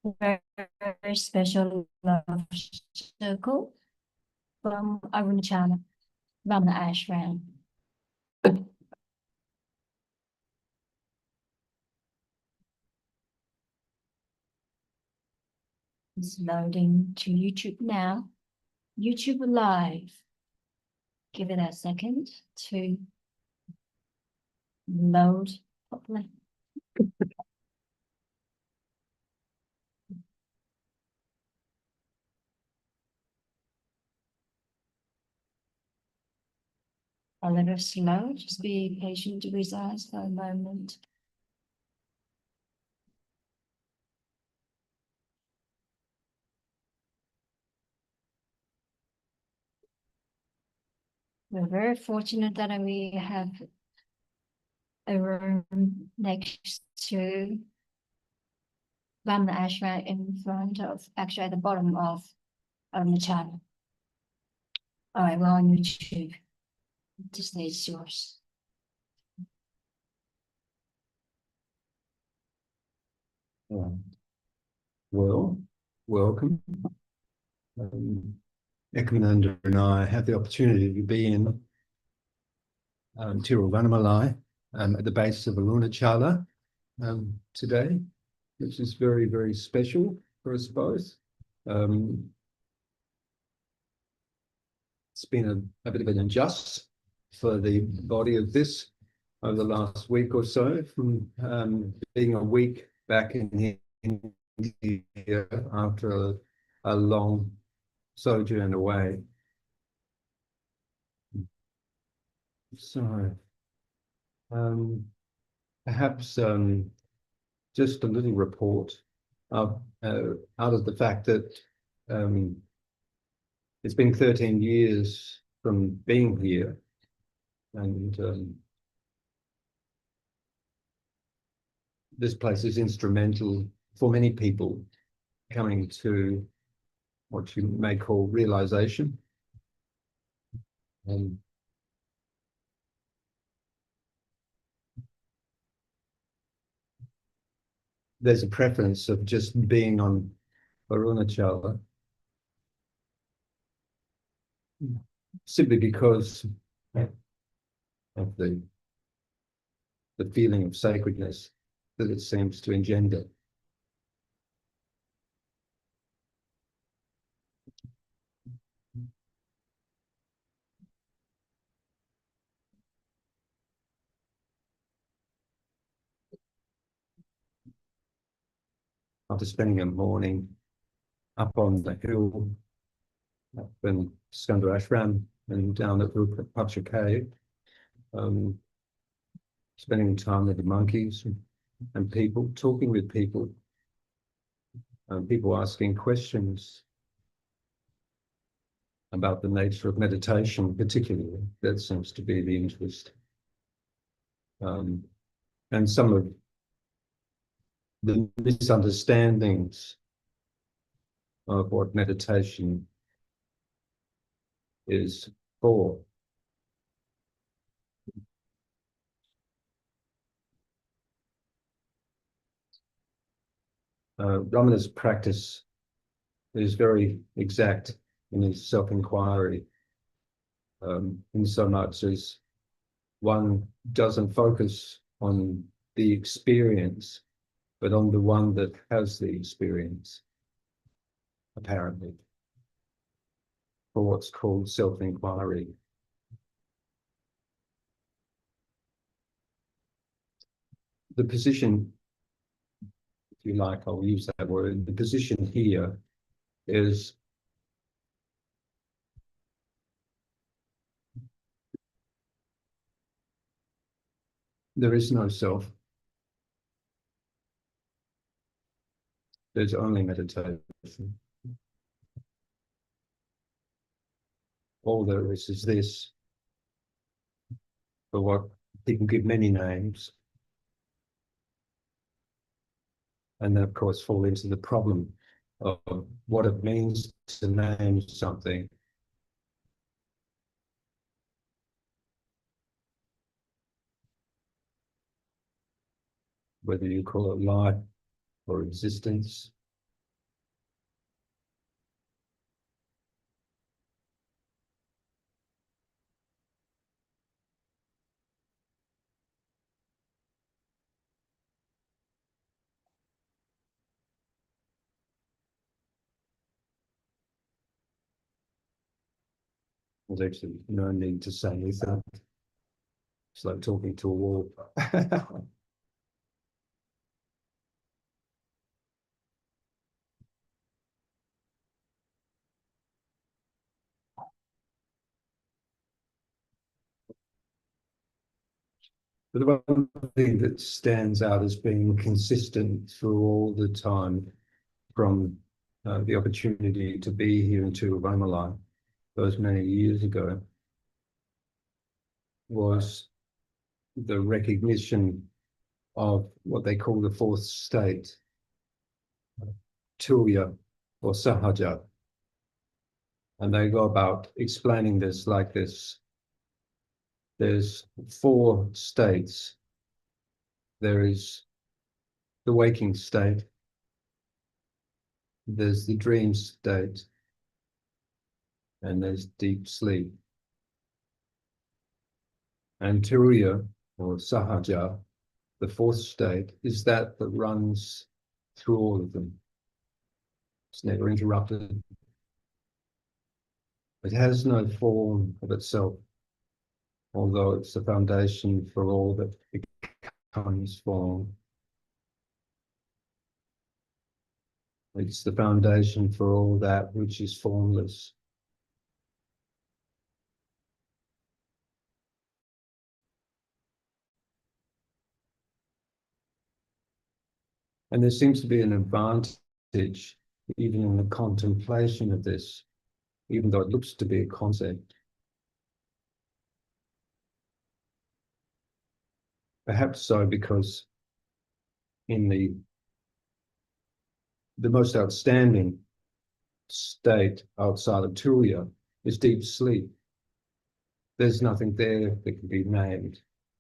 very, very special love circle from Arunachala, Ramana Ashram. It's loading to YouTube now. YouTube Live. Give it a second to load properly. A little slow, just be patient with us for a moment. We're very fortunate that we have a room next to Ramana Ashram in front of, actually at the bottom of the channel. All right, we're on YouTube. This is yours. Well, welcome. Ekomananda and I have the opportunity to be in Tiruvannamalai at the base of Arunachala today, which is very, very special for us both. It's been a bit of an adjust for the body of this over the last week or so, from being a week back in India after a long sojourn away. So perhaps just a little report out of the fact that it's been 13 years from being here, and this place is instrumental for many people coming to what you may call realization. There's a preference of just being on Arunachala simply because of the feeling of sacredness that it seems to engender. After spending a morning up on the hill, up in Skandar Ashram and down at Rupacha Cave, spending time with the monkeys and people, talking with people, people asking questions about the nature of meditation, particularly. That seems to be the interest. And some of the misunderstandings of what meditation is for. Ramana's practice is very exact in his self-inquiry, in so much as one doesn't focus on the experience, but on the one that has the experience, apparently, for what's called self-inquiry. The position, if you like, I'll use that word, the position here is there is no self. There's only meditation. All there is this, for what people give many names, and then of course fall into the problem of what it means to name something. Whether you call it life or existence There's actually no need to say anything. It's like talking to a wall. But the one thing that stands out as being consistent through all the time, from the opportunity to be here in Tiruvannamalai those many years ago, was the recognition of what they call the fourth state, Tuya or Sahaja. And they go about explaining this like this. There's four states. There is the waking state, there's the dream state, and there's deep sleep. And Turiya, or Sahaja, the fourth state, is that runs through all of them. It's never interrupted. It has no form of itself, although it's the foundation for all that becomes form. It's the foundation for all that which is formless. And there seems to be an advantage even in the contemplation of this, even though it looks to be a concept. Perhaps so because in the most outstanding state outside of Turiya is deep sleep. There's nothing there that can be named,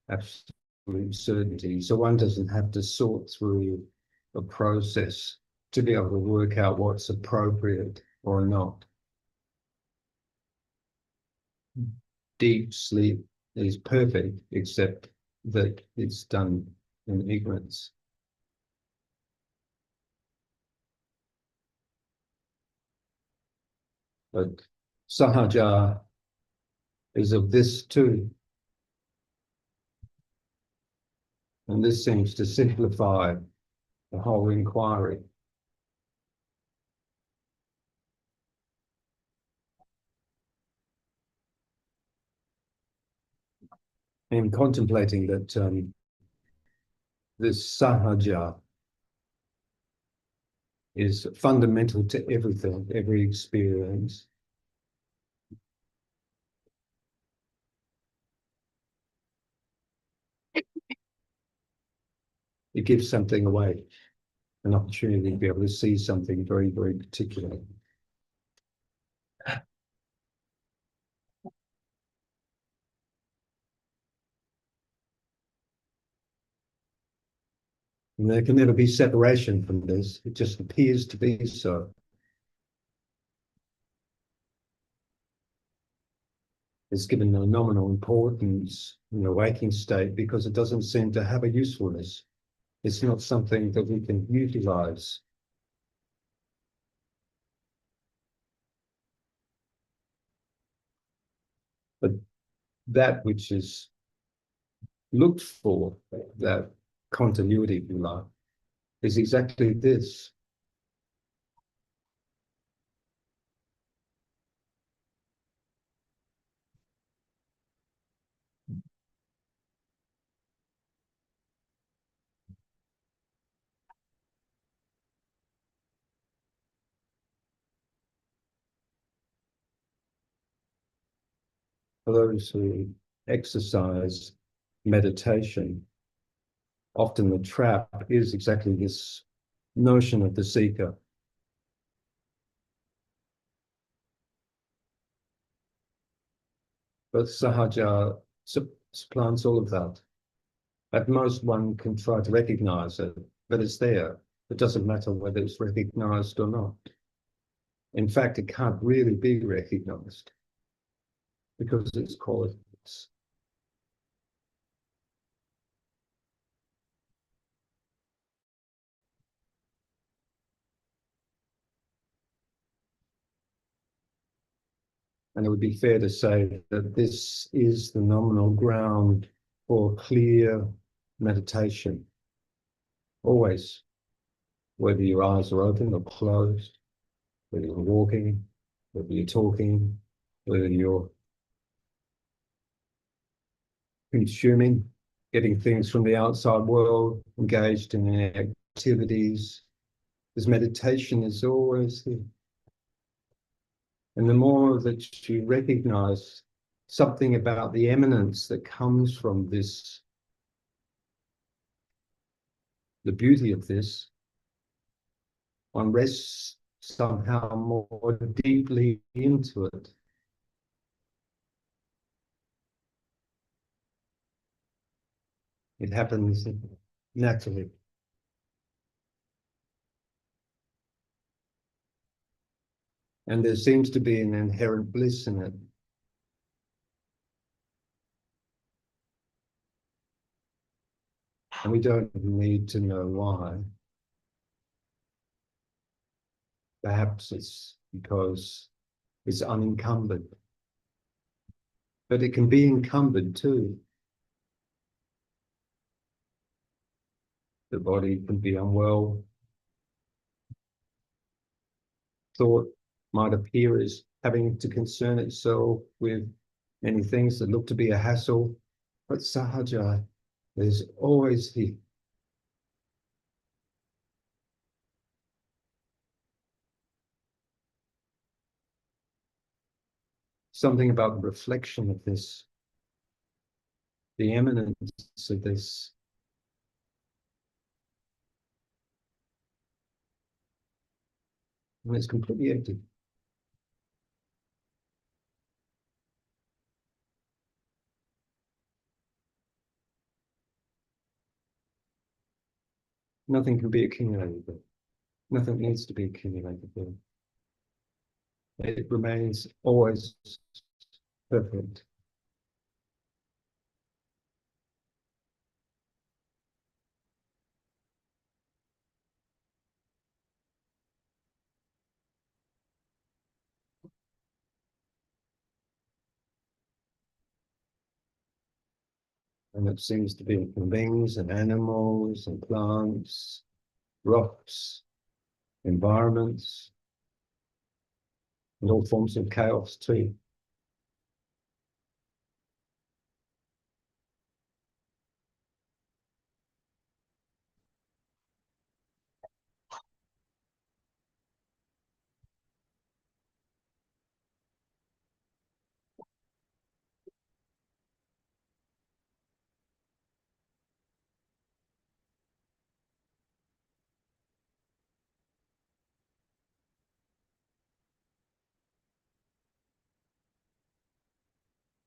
absolute certainty. So one doesn't have to sort through a process to be able to work out what's appropriate or not. Deep sleep is perfect, except that it's done in ignorance. But Sahaja is of this too. And this seems to simplify the whole inquiry. In contemplating that this Sahaja is fundamental to everything, every experience. It gives something away, an opportunity to be able to see something very, very particular. And there can never be separation from this. It just appears to be so. It's given no nominal importance in the waking state because it doesn't seem to have a usefulness. It's not something that we can utilize. But that which is looked for, that continuity, if you like, is exactly this. For those who exercise meditation, often the trap is exactly this notion of the seeker. But Sahaja supplants all of that. At most, one can try to recognize it, but it's there. It doesn't matter whether it's recognized or not. In fact, it can't really be recognized because it's qualities. And it would be fair to say that this is the nominal ground for clear meditation. Always, whether your eyes are open or closed, whether you're walking, whether you're talking, whether you're consuming, getting things from the outside world, engaged in activities. This meditation is always here. And the more that you recognize something about the eminence that comes from this, the beauty of this, one rests somehow more deeply into it. It happens naturally. And there seems to be an inherent bliss in it. And we don't need to know why. Perhaps it's because it's unencumbered. But it can be encumbered too. The body can be unwell. Thought might appear as having to concern itself with many things that look to be a hassle. But sahaja is always here. Something about the reflection of this, the eminence of this. And it's completely empty. Nothing can be accumulated there. Nothing needs to be accumulated there. It remains always perfect. And it seems to be in things and animals and plants, rocks, environments, and all forms of chaos too.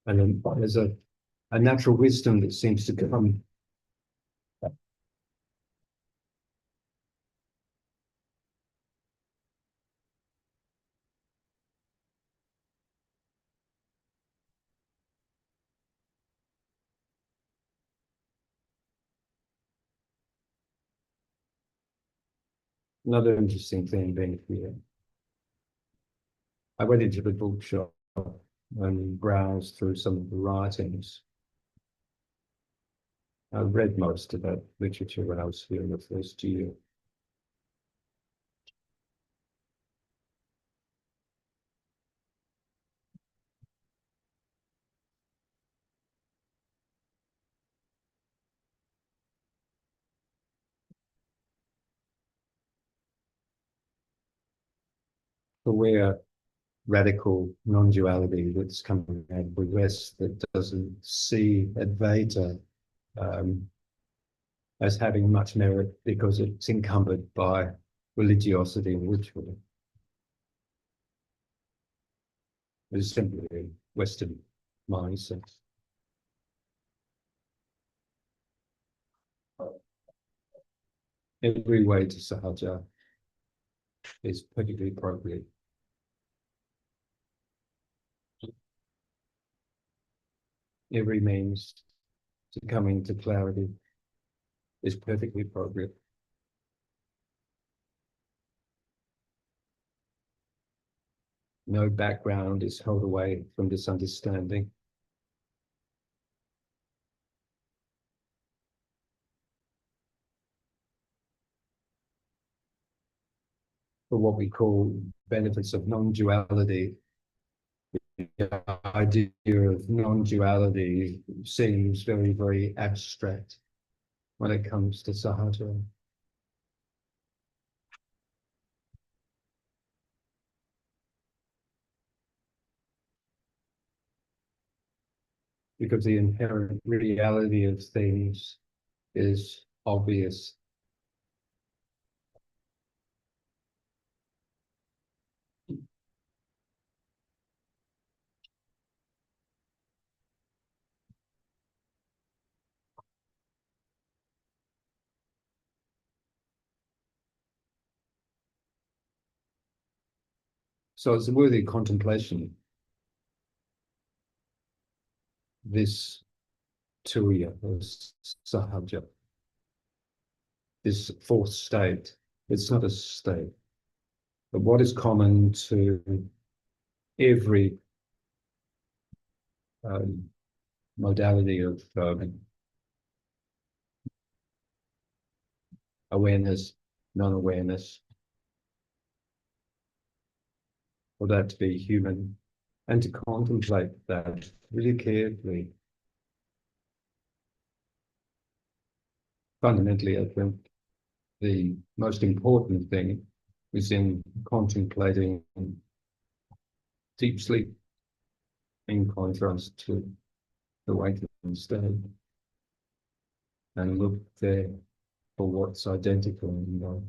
And then there's a natural wisdom that seems to come. Another interesting thing being here. I went into the bookshop and browsed through some of the writings. I read most of that literature when I was here in the first year. Aware radical non-duality that's coming out of the West that doesn't see Advaita as having much merit because it's encumbered by religiosity and ritual. It's simply a Western mindset. Every way to sahaja is perfectly appropriate. Every means to coming to clarity is perfectly appropriate. No background is held away from this understanding. For what we call benefits of non-duality, the idea of non-duality seems very, very abstract when it comes to Sahaja. Because the inherent reality of things is obvious. So it's a worthy contemplation, this tuya, this sahaja, this fourth state. It's not a state, but what is common to every modality of awareness, non-awareness, for that to be human, and to contemplate that really carefully. Fundamentally, I think the most important thing is in contemplating deep sleep in contrast to the waking state, and look there for what's identical in both.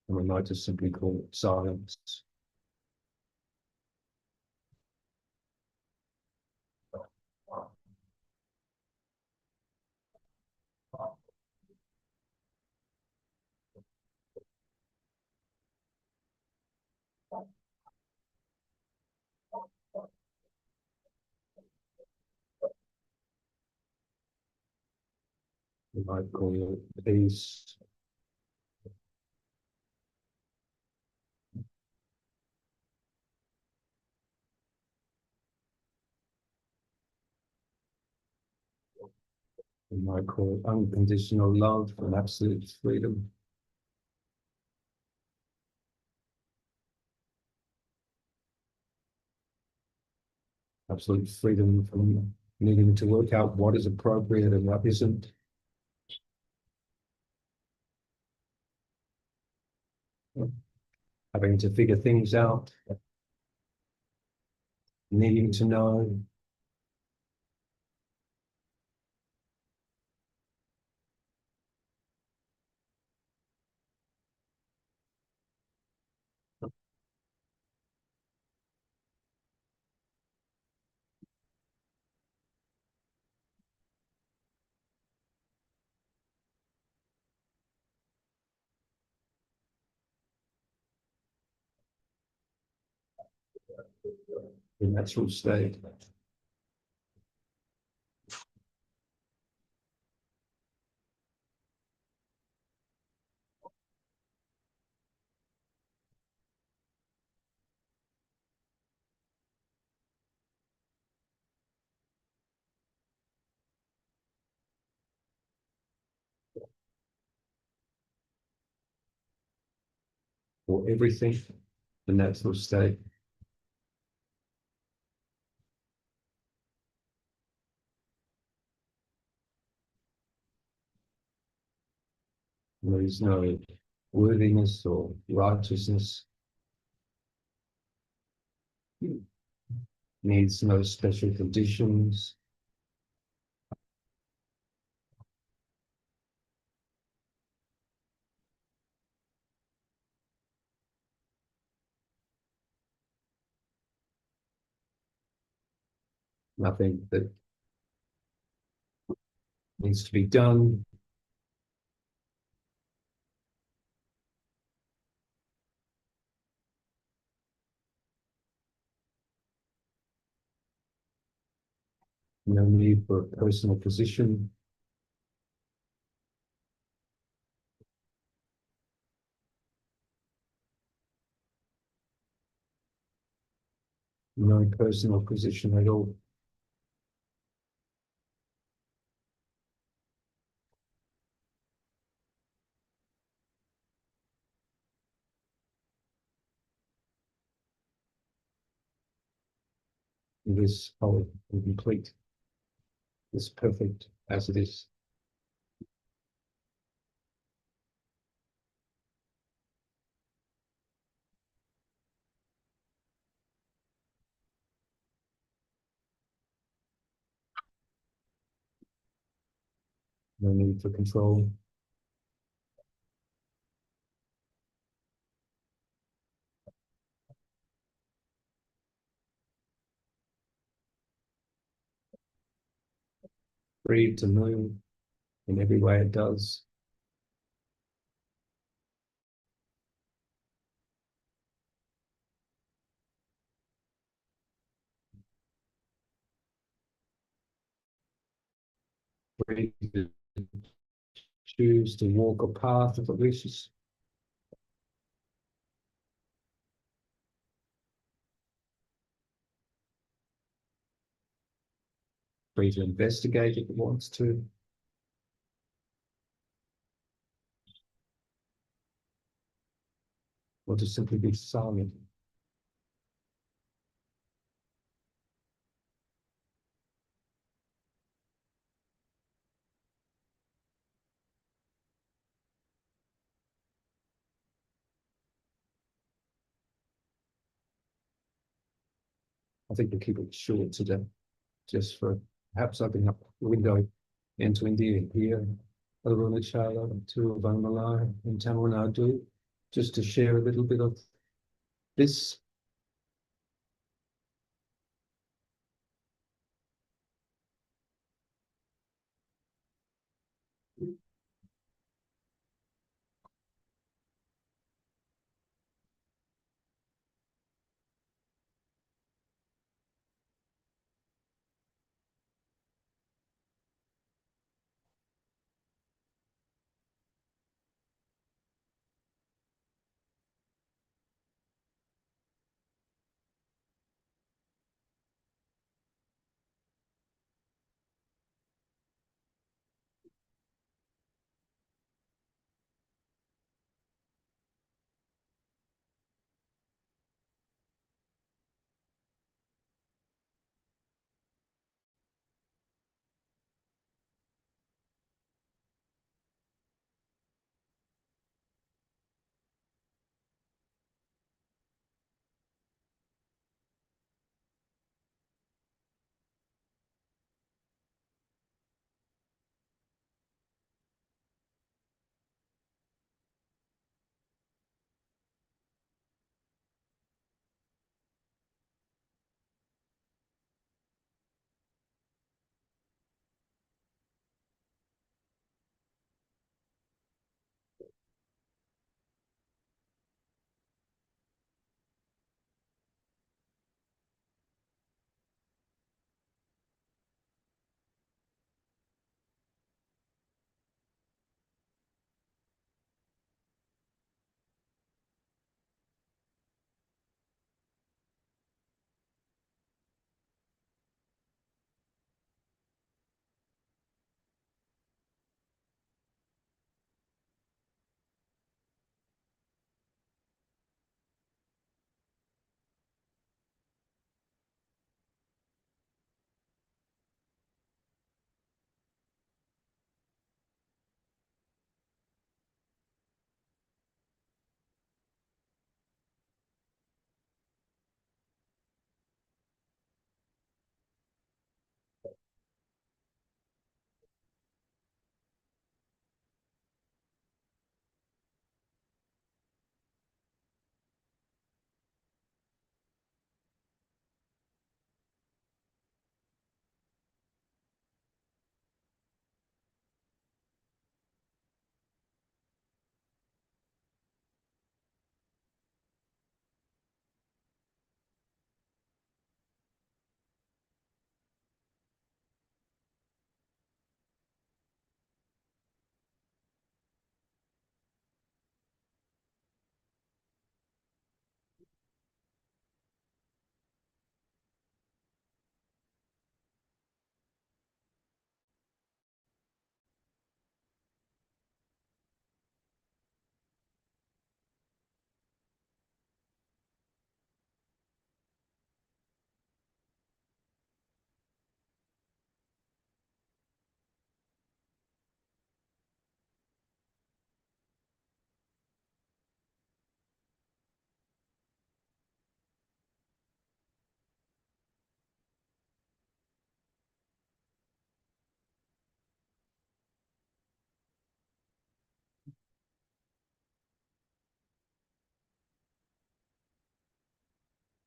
And we might just simply call it silence. We might call it peace. We might call it unconditional love and absolute freedom. Absolute freedom from needing to work out what is appropriate and what isn't. Having to figure things out, needing to know. The natural state. Or everything, the natural state. There is no worthiness or righteousness. Needs no special conditions. Nothing that needs to be done. No need for a personal position. No personal position at all. This whole and complete, this perfect as it is. No need for control. Free to move in every way it does. Free to choose to walk a path if it wishes. Free to investigate if it wants to. Or to simply be silent. I think we'll keep it short today, just for perhaps opening up the window into India here, Arunachala, to Vanmalai in Tamil Nadu, just to share a little bit of this.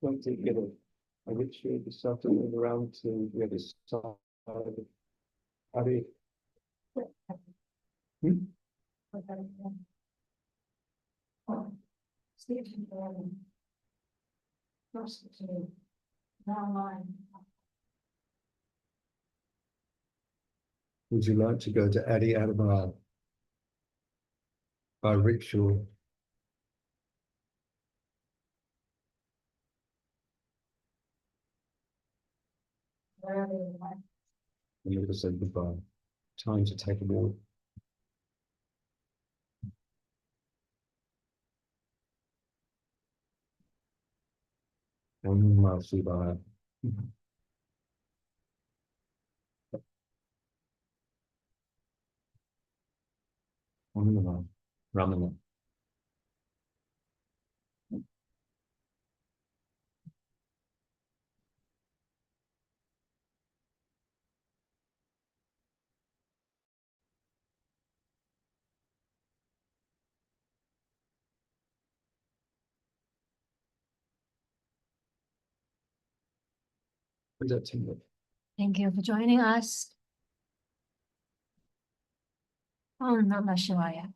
Want to get a ritual this afternoon around to the other side of how do you? Would you like to go to Adi Adamar by ritual? And you will say goodbye. Time to take a walk. Om Namah Shivaya. Om Namah Ramana. Thank you for joining us. Om Namah Shivaya.